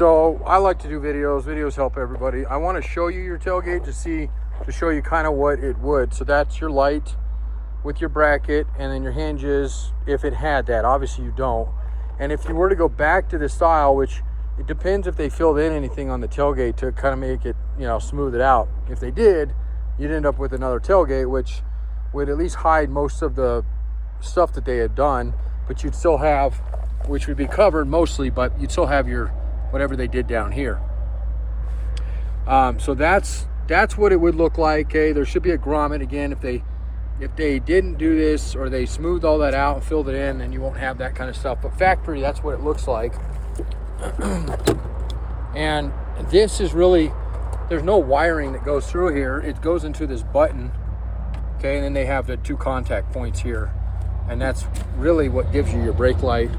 So I like to do videos. Videos help everybody. I want to show you your tailgate to show you kind of what it would. So that's your light with your bracket, and then your hinges if it had that. Obviously you don't. And if you were to go back to the style, which it depends if they filled in anything on the tailgate to kind of make it, smooth it out. If they did, you'd end up with another tailgate, which would at least hide most of the stuff that they had done, but you'd still have, which would be covered mostly, but you'd still have your whatever they did down here. So that's what it would look like. Okay, there should be a grommet again. If they didn't do this, or they smoothed all that out and filled it in, then you won't have that kind of stuff. But factory, that's what it looks like. And this is really, there's no wiring that goes through here. It goes into this button. Okay, and then they have the 2 contact points here, and that's really what gives you your brake light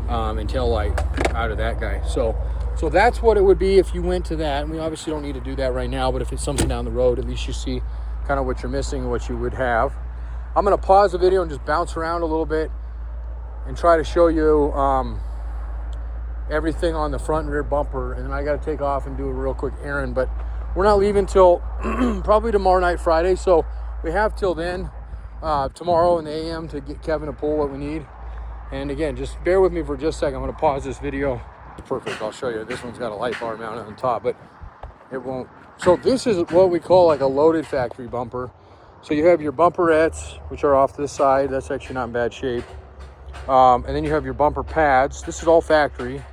and tail light out of that guy. So that's what it would be if you went to that. And we obviously don't need to do that right now, but if it's something down the road, at least you see kind of what you're missing and what you would have. I'm going to pause the video and just bounce around a little bit and try to show you everything on the front and rear bumper, and then I got to take off and do a real quick errand. But we're not leaving till probably tomorrow night, Friday, so we have till then, tomorrow in the AM, to get Kevin to pull what we need. And again, just bear with me for just a second. I'm going to pause this video. Perfect, I'll show you. This one's got a light bar mounted on top, but it won't. So this is what we call like a loaded factory bumper. So you have your bumperettes, which are off to the side. That's actually not in bad shape. And then you have your bumper pads. This is all factory. And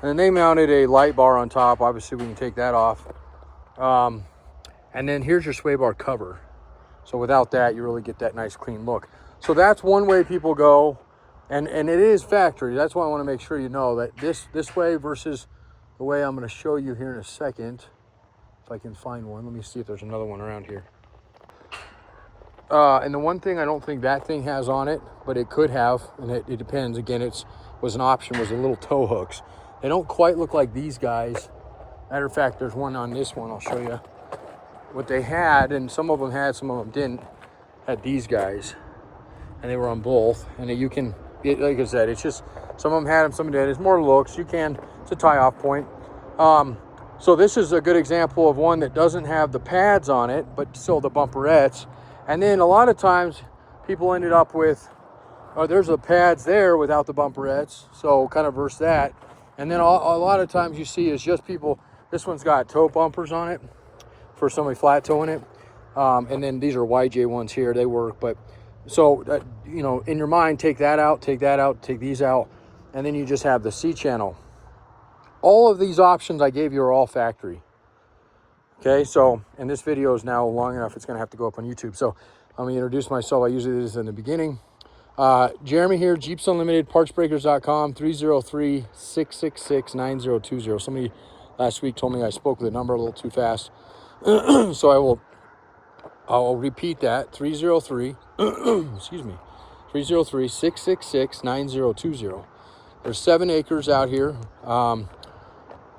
then they mounted a light bar on top. Obviously, we can take that off. And then here's your sway bar cover. So without that, you really get that nice clean look. So that's one way people go. And it is factory. That's why I want to make sure you know that this way versus the way I'm going to show you here in a second. If I can find one. Let me see if there's another one around here. And the one thing I don't think that thing has on it, but it could have, and it depends. Again, was an option, was the little tow hooks. They don't quite look like these guys. Matter of fact, there's one on this one. I'll show you what they had, and some of them had, some of them didn't. Had these guys, and they were on both. And you can, like I said, it's just some of them had them, some didn't. It's more looks. It's a tie-off point. So this is a good example of one that doesn't have the pads on it, but still the bumperettes. And then a lot of times people ended up with, there's the pads there without the bumperettes. So kind of verse that. And then a lot of times you see is just people, this one's got toe bumpers on it for somebody flat towing it. And then these are YJ ones here, they work. But so, in your mind, take that out, take these out. And then you just have the C channel. All of these options I gave you are all factory. Okay, so, and this video is now long enough, it's going to have to go up on YouTube. So let me introduce myself. I usually do this in the beginning. Jeremy here, Jeeps Unlimited, partsbreakers.com, 303-666-9020. Somebody last week told me I spoke the number a little too fast. So I'll repeat that, 303, excuse me, 303-666-9020. There's 7 acres out here, and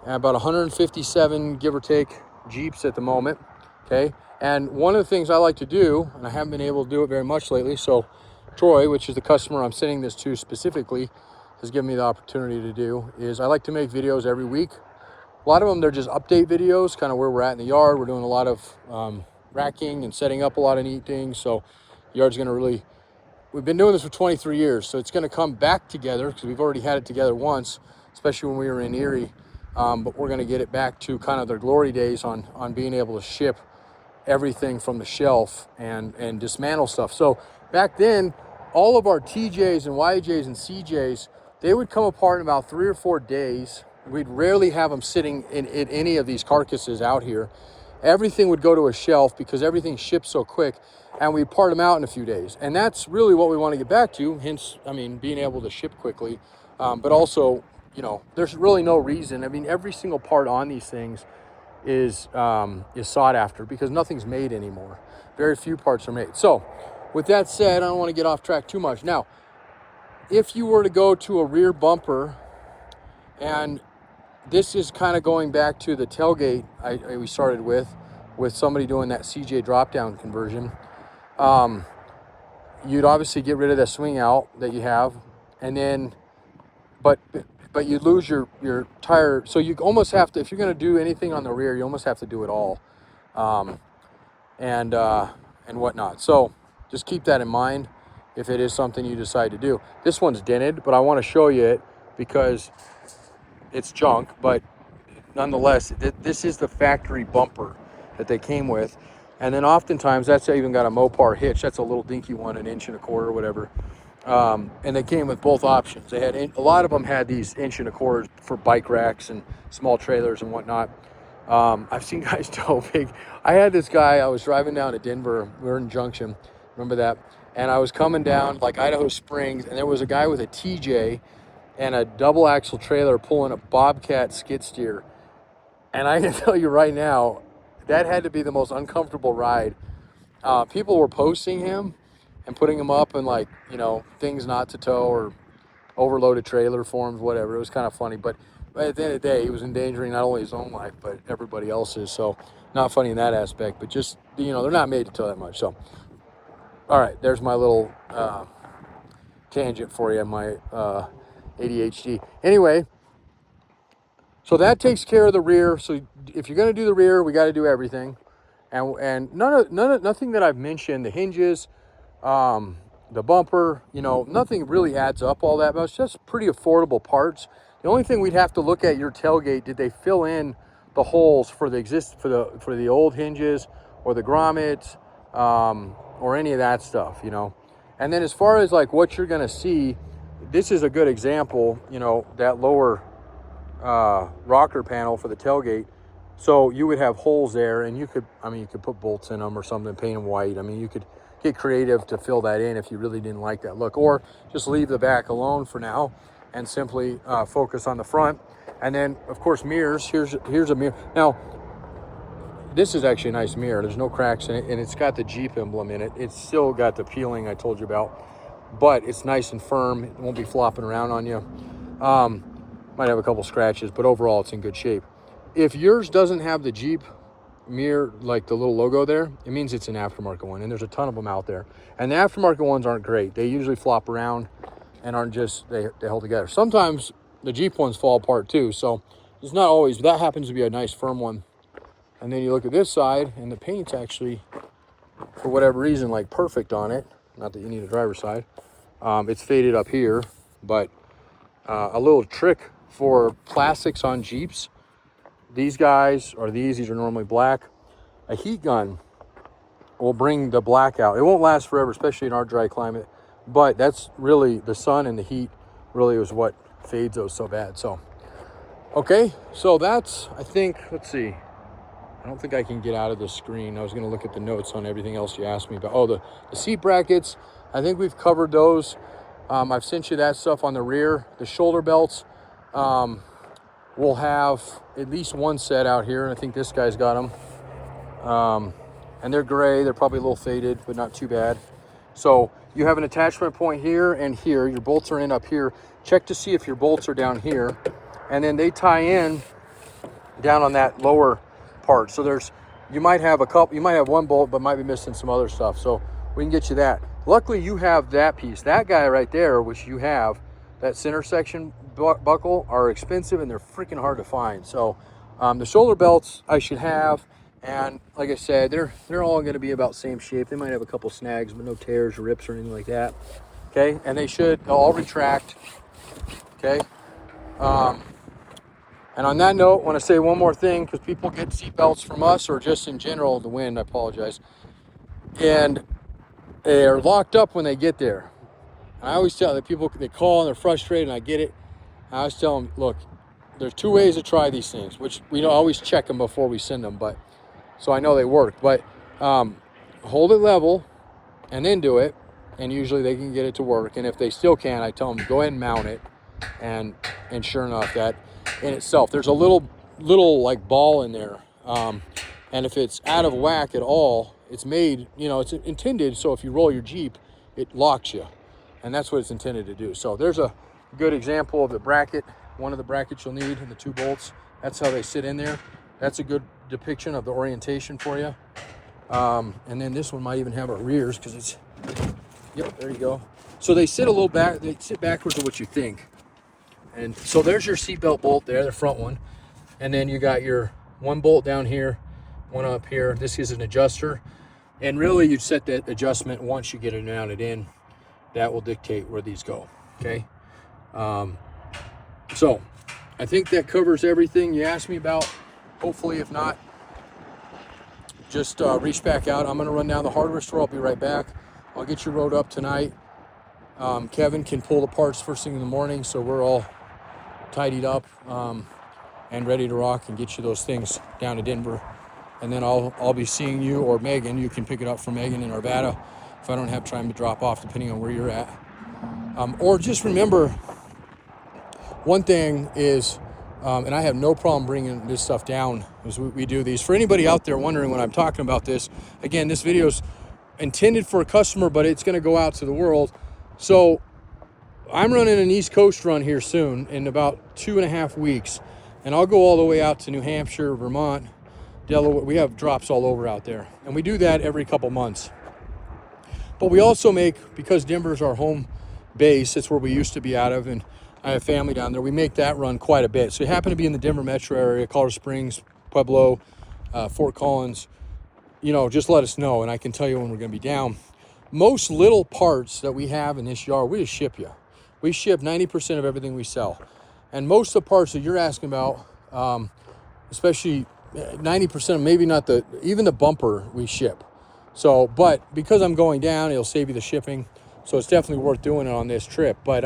about 157, give or take, Jeeps at the moment, okay? And one of the things I like to do, and I haven't been able to do it very much lately, so Troy, which is the customer I'm sending this to specifically, has given me the opportunity to do, is I like to make videos every week. A lot of them, they're just update videos, kind of where we're at in the yard. We're doing a lot of racking and setting up a lot of neat things, so the yard's going to really, we've been doing this for 23 years, so it's going to come back together because we've already had it together once, especially when we were in Erie. But we're going to get it back to kind of their glory days on being able to ship everything from the shelf and dismantle stuff. So back then, all of our TJs and YJs and CJs, they would come apart in about 3 or 4 days. We'd rarely have them sitting in any of these carcasses out here. Everything would go to a shelf because everything ships so quick, and we'd part them out in a few days. And that's really what we want to get back to, hence, being able to ship quickly, but also, there's really no reason. Every single part on these things is sought after because nothing's made anymore. Very few parts are made. So with that said, I don't want to get off track too much. Now, if you were to go to a rear bumper, and this is kind of going back to the tailgate we started with somebody doing that CJ drop-down conversion, you'd obviously get rid of that swing out that you have, and then, but but you lose your tire. So you almost have to, if you're going to do anything on the rear, you almost have to do it all, um, and whatnot. So just keep that in mind if it is something you decide to do. This one's dented, but I want to show you it because it's junk, but nonetheless, this is the factory bumper that they came with. And then oftentimes that's even got a Mopar hitch. That's a little dinky one, 1.25 or whatever. And they came with both options. They had a lot of them had these 1.25 for bike racks and small trailers and whatnot. I've seen guys tow big. I had this guy. I was driving down to Denver. We were in Junction. Remember that? And I was coming down like Idaho Springs, and there was a guy with a TJ and a double axle trailer pulling a Bobcat skid steer. And I can tell you right now, that had to be the most uncomfortable ride. People were posting him and putting him up in, like, you know, things not to tow or overloaded trailer forms, whatever. It was kind of funny. But at the end of the day, he was endangering not only his own life, but everybody else's. So not funny in that aspect, but just, you know, they're not made to tow that much. So, all right, there's my little tangent for you, my ADHD. Anyway, so that takes care of the rear. So if you're going to do the rear, we got to do everything. And nothing that I've mentioned, the hinges, the bumper, you know, nothing really adds up all that much. Just pretty affordable parts. The only thing we'd have to look at your tailgate, did they fill in the holes for the old hinges or the grommets, or any of that stuff, you know. And then as far as like what you're going to see, this is a good example, you know, that lower rocker panel for the tailgate. So you would have holes there, and you could put bolts in them or something, paint them white. I mean, you could get creative to fill that in if you really didn't like that look, or just leave the back alone for now and simply focus on the front. And then of course mirrors. Here's a mirror. Now this is actually a nice mirror. There's no cracks in it, and it's got the Jeep emblem in it. It's still got the peeling I told you about, but it's nice and firm. It won't be flopping around on you. Might have a couple scratches, but overall it's in good shape. If yours doesn't have the Jeep mirror, like the little logo there, it means it's an aftermarket one, and there's a ton of them out there. And the aftermarket ones aren't great. They usually flop around and aren't just, they hold together. Sometimes the Jeep ones fall apart too, so it's not always. That happens to be a nice firm one. And then you look at this side, and the paint's actually, for whatever reason, like perfect on it. Not that you need a driver's side. It's faded up here, but a little trick for plastics on Jeeps. These guys, or these are normally black. A heat gun will bring the black out. It won't last forever, especially in our dry climate. But that's really, the sun and the heat really is what fades those so bad. So, okay, so that's, I think, let's see. I don't think I can get out of the screen. I was going to look at the notes on everything else you asked me about. Oh, the seat brackets, I think we've covered those. I've sent you that stuff on the rear. The shoulder belts, we'll have at least one set out here, and I think this guy's got them. And they're gray. They're probably a little faded, but not too bad. So you have an attachment point here and here. Your bolts are in up here. Check to see if your bolts are down here. And then they tie in down on that lower part. So you might have one bolt, but might be missing some other stuff. So we can get you that. Luckily, you have that piece. That guy right there, which you have, that center section buckle, are expensive, and they're freaking hard to find. So the shoulder belts I should have, and like I said, they're all going to be about same shape. They might have a couple snags, but no tears or rips or anything like that. Okay, and they'll all retract. Okay. And on that note, I want to say one more thing, because people get seat belts from us, or just in general, the wind, I apologize, and they're locked up when they get there. And I always tell the people, they call and they're frustrated, and I get it. I always tell them, look, there's two ways to try these things, which we don't always check them before we send them, but so I know they work. But hold it level and then do it, and usually they can get it to work. And if they still can't, I tell them, go ahead and mount it. And sure enough, that in itself, there's a little like ball in there. And if it's out of whack at all, it's made, it's intended so if you roll your Jeep, it locks you. And that's what it's intended to do. So there's a good example of the bracket, one of the brackets you'll need, and the two bolts. That's how they sit in there. That's a good depiction of the orientation for you. And then this one might even have our rears, because it's, yep, there you go. So they sit a little back, they sit backwards of what you think. And so there's your seatbelt bolt there, the front one. And then you got your one bolt down here, one up here. This is an adjuster. And really you'd set that adjustment once you get it mounted in. That will dictate where these go, okay? So I think that covers everything you asked me about. Hopefully, if not, just reach back out. I'm gonna run down the hardware store. I'll be right back. I'll get you rode up tonight. Kevin can pull the parts first thing in the morning, so we're all tidied up and ready to rock and get you those things down to Denver. And then I'll be seeing you, or Megan. You can pick it up from Megan in Arvada if I don't have time to drop off, depending on where you're at. Or just remember, one thing is, and I have no problem bringing this stuff down as we do these. For anybody out there wondering when I'm talking about this, again, this video is intended for a customer, but it's going to go out to the world. So I'm running an East Coast run here soon in about 2.5 weeks, and I'll go all the way out to New Hampshire, Vermont, Delaware. We have drops all over out there, and we do that every couple months. But we also make, because Denver's our home base, it's where we used to be out of, and I have family down there, we make that run quite a bit. So you happen to be in the Denver metro area, Colorado Springs, Pueblo, Fort Collins, just let us know, and I can tell you when we're going to be down. Most little parts that we have in this yard, we just ship you. We ship 90% of everything we sell. And most of the parts that you're asking about, especially 90%, maybe not even the bumper we ship. So, but because I'm going down, it'll save you the shipping. So it's definitely worth doing it on this trip. But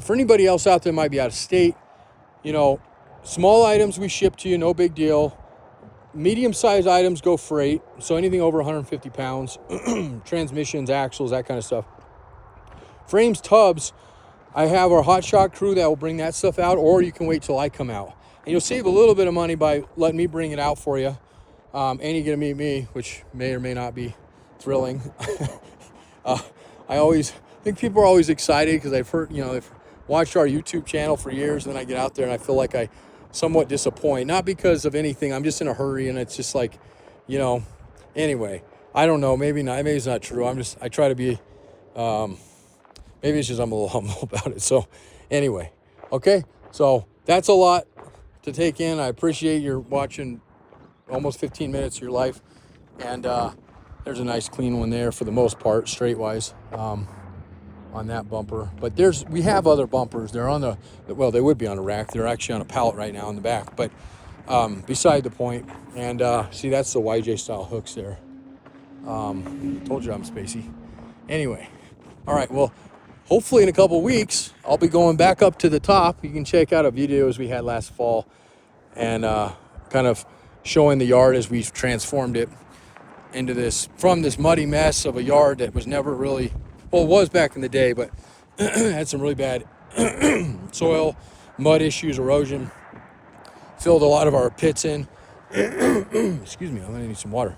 for anybody else out there that might be out of state, small items we ship to you, no big deal. Medium-sized items go freight, so anything over 150 pounds, transmissions, axles, that kind of stuff. Frames, tubs, I have our hot shot crew that will bring that stuff out, or you can wait till I come out. And you'll save a little bit of money by letting me bring it out for you. And you get to meet me, which may or may not be thrilling. I think people are always excited because I've heard, they've watched our YouTube channel for years, and then I get out there and I feel like I somewhat disappoint. Not because of anything, I'm just in a hurry, and it's just like, anyway, I don't know, maybe not, maybe it's not true. I try to be, maybe it's just I'm a little humble about it. So anyway, okay, so that's a lot to take in. I appreciate your watching almost 15 minutes of your life, and there's a nice clean one there for the most part, straight wise, on that bumper. But we have other bumpers. They're on they would be on a rack. They're actually on a pallet right now in the back, but beside the point. And see, that's the YJ style hooks there. Told you I'm spacey. Anyway, all right, well, hopefully in a couple weeks I'll be going back up to the top. You can check out a videos we had last fall, and kind of showing the yard as we've transformed it into from this muddy mess of a yard that was never really, well, it was back in the day, but had some really bad soil, mud issues, erosion, filled a lot of our pits in. Excuse me, I'm gonna need some water.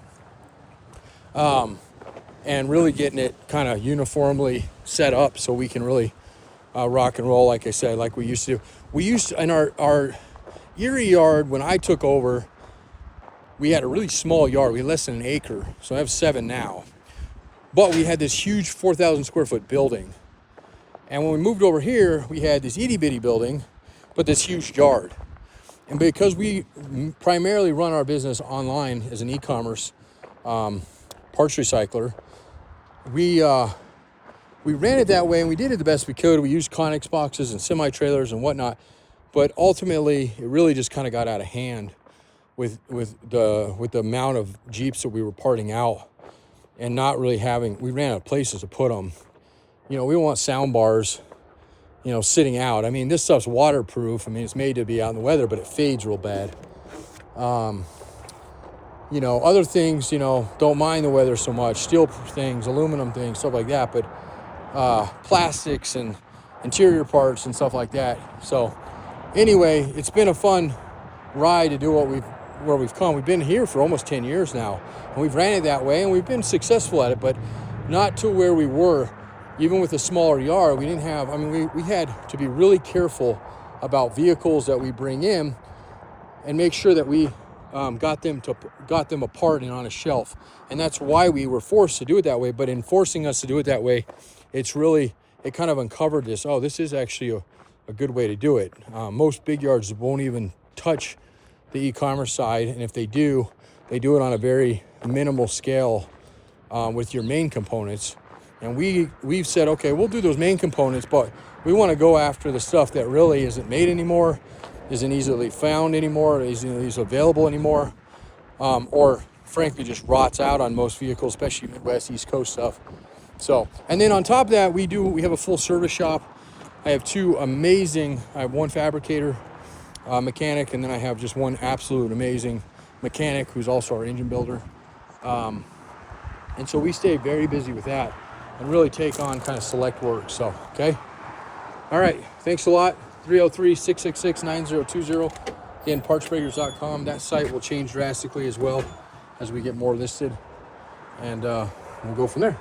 And really getting it kind of uniformly set up so we can really rock and roll, like I said, like we used to do. We used to, in our Erie yard, when I took over, we had a really small yard. We had less than an acre, so I have 7 now. But we had this huge 4,000 square foot building. And when we moved over here, we had this itty bitty building, but this huge yard. And because we primarily run our business online as an e-commerce parts recycler, we ran it that way, and we did it the best we could. We used Connex boxes and semi-trailers and whatnot. But ultimately, it really just kind of got out of hand with the amount of Jeeps that we were parting out, and not really we ran out of places to put them. We want sound bars, sitting out. I mean, this stuff's waterproof. I mean, it's made to be out in the weather, but it fades real bad. Other things, don't mind the weather so much. Steel things, aluminum things, stuff like that. But plastics and interior parts and stuff like that. So anyway, it's been a fun ride to do where we've come. We've been here for almost 10 years now, and we've ran it that way, and we've been successful at it, but not to where we were. Even with a smaller yard, we didn't have, we had to be really careful about vehicles that we bring in and make sure that we got them apart and on a shelf. And that's why we were forced to do it that way. But in forcing us to do it that way, it kind of uncovered this. Oh, this is actually a good way to do it. Most big yards won't even touch the e-commerce side, and if they do it on a very minimal scale with your main components. And we've said, okay, we'll do those main components, but we want to go after the stuff that really isn't made anymore, isn't easily found anymore, isn't easily available anymore, or frankly just rots out on most vehicles, especially Midwest, East Coast stuff. So, and then on top of that, we have a full service shop. I have I have one fabricator, mechanic, and then I have just one absolute amazing mechanic who's also our engine builder. And so we stay very busy with that and really take on kind of select work. So, okay. All right. Thanks a lot. 303-666-9020. Again, partsbreakers.com. That site will change drastically as well as we get more listed. And we'll go from there.